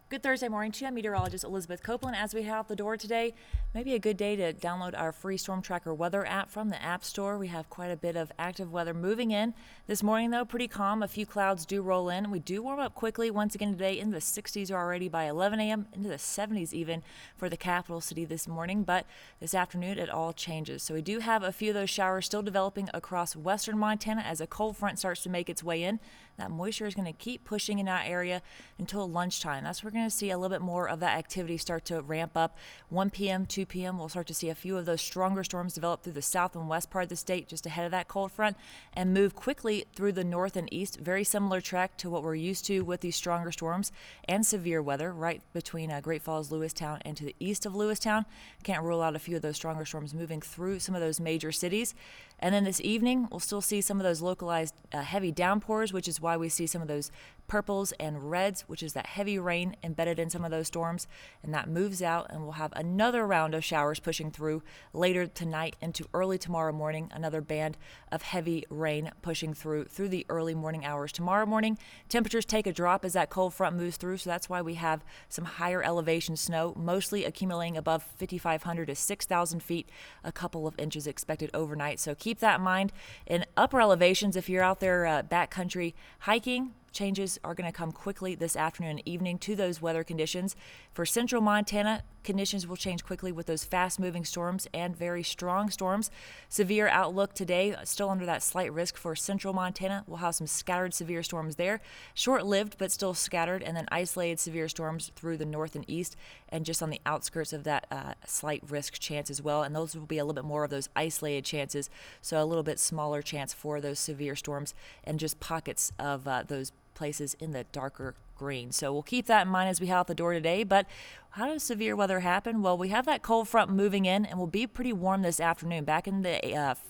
Good Thursday morning to you. I'm meteorologist Elizabeth Copeland. As we head out the door today, maybe a good day to download our free Storm Tracker weather app from the App Store. We have quite a bit of active weather moving in. This morning, though, pretty calm. A few clouds do roll in. We do warm up quickly once again today. In the 60s already by 11 a.m., into the 70s even for the capital city this morning. But this afternoon, it all changes. So we do have a few of those showers still developing across western Montana as a cold front starts to make its way in. That moisture is going to keep pushing in that area until lunchtime. That's where we're going to see a little bit more of that activity start to ramp up. 1 p.m., 2 p.m., we'll start to see a few of those stronger storms develop through the south and west part of the state just ahead of that cold front and move quickly through the north and east. Very similar track to what we're used to with these stronger storms and severe weather right between Great Falls, Lewistown, and to the east of Lewistown. Can't rule out a few of those stronger storms moving through some of those major cities. And then this evening, we'll still see some of those localized heavy downpours, which is why we see some of those purples and reds, which is that heavy rain embedded in some of those storms, and that moves out, and we'll have another round of showers pushing through later tonight into early tomorrow morning. Another band of heavy rain pushing through the early morning hours tomorrow morning. Temperatures take a drop as that cold front moves through, so that's why we have some higher elevation snow, mostly accumulating above 5,500 to 6,000 feet, a couple of inches expected overnight. So keep that in mind. In upper elevations, if you're out there backcountry hiking, changes are going to come quickly this afternoon and evening to those weather conditions. For central Montana, conditions will change quickly with those fast-moving storms and very strong storms. Severe outlook today, still under that slight risk for central Montana. We'll have some scattered severe storms there, short-lived but still scattered, and then isolated severe storms through the north and east and just on the outskirts of that slight risk chance as well. And those will be a little bit more of those isolated chances, so a little bit smaller chance for those severe storms and just pockets of those places in the darker green. So we'll keep that in mind as we head out the door today. But how does severe weather happen? Well, we have that cold front moving in and will be pretty warm this afternoon, back in the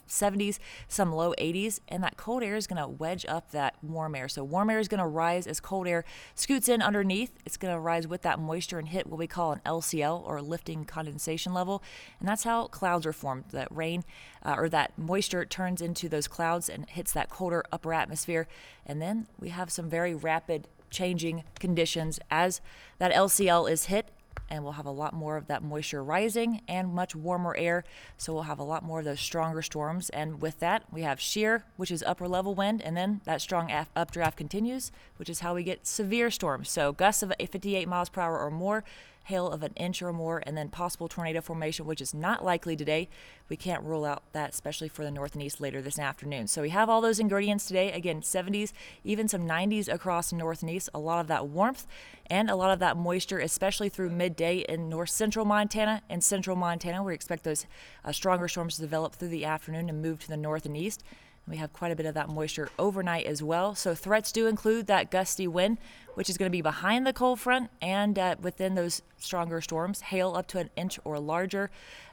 70s, some low 80s, and that cold air is going to wedge up that warm air. So warm air is going to rise as cold air scoots in underneath. It's going to rise with that moisture and hit what we call an LCL, or lifting condensation level, and that's how clouds are formed. That rain or that moisture turns into those clouds and hits that colder upper atmosphere, and then we have some very rapid changing conditions as that LCL is hit, and we'll have a lot more of that moisture rising and much warmer air, so we'll have a lot more of those stronger storms. And with that, we have shear, which is upper level wind, and then that strong updraft continues, which is how we get severe storms. So gusts of 58 miles per hour or more, hail of an inch or more, and then possible tornado formation, which is not likely today. We can't rule out that, especially for the north and east later this afternoon. So we have all those ingredients today. Again, 70s, even some 90s across the north and east. A lot of that warmth and a lot of that moisture, especially through midday in north central Montana and central Montana. We expect those stronger storms to develop through the afternoon and move to the north and east. We have quite a bit of that moisture overnight as well. So threats do include that gusty wind, which is going to be behind the cold front and within those stronger storms. Hail up to an inch or larger.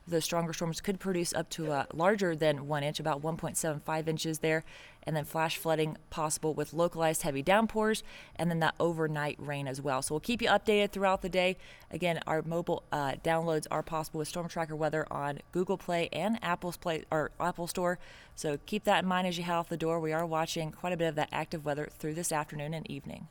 Those stronger storms could produce up to larger than 1 inch, about 1.75 inches there. And then flash flooding possible with localized heavy downpours and then that overnight rain as well. So we'll keep you updated throughout the day. Again, our mobile downloads are possible with Storm Tracker Weather on Google Play and Apple Store. So keep that in mind as you head off the door. We are watching quite a bit of that active weather through this afternoon and evening.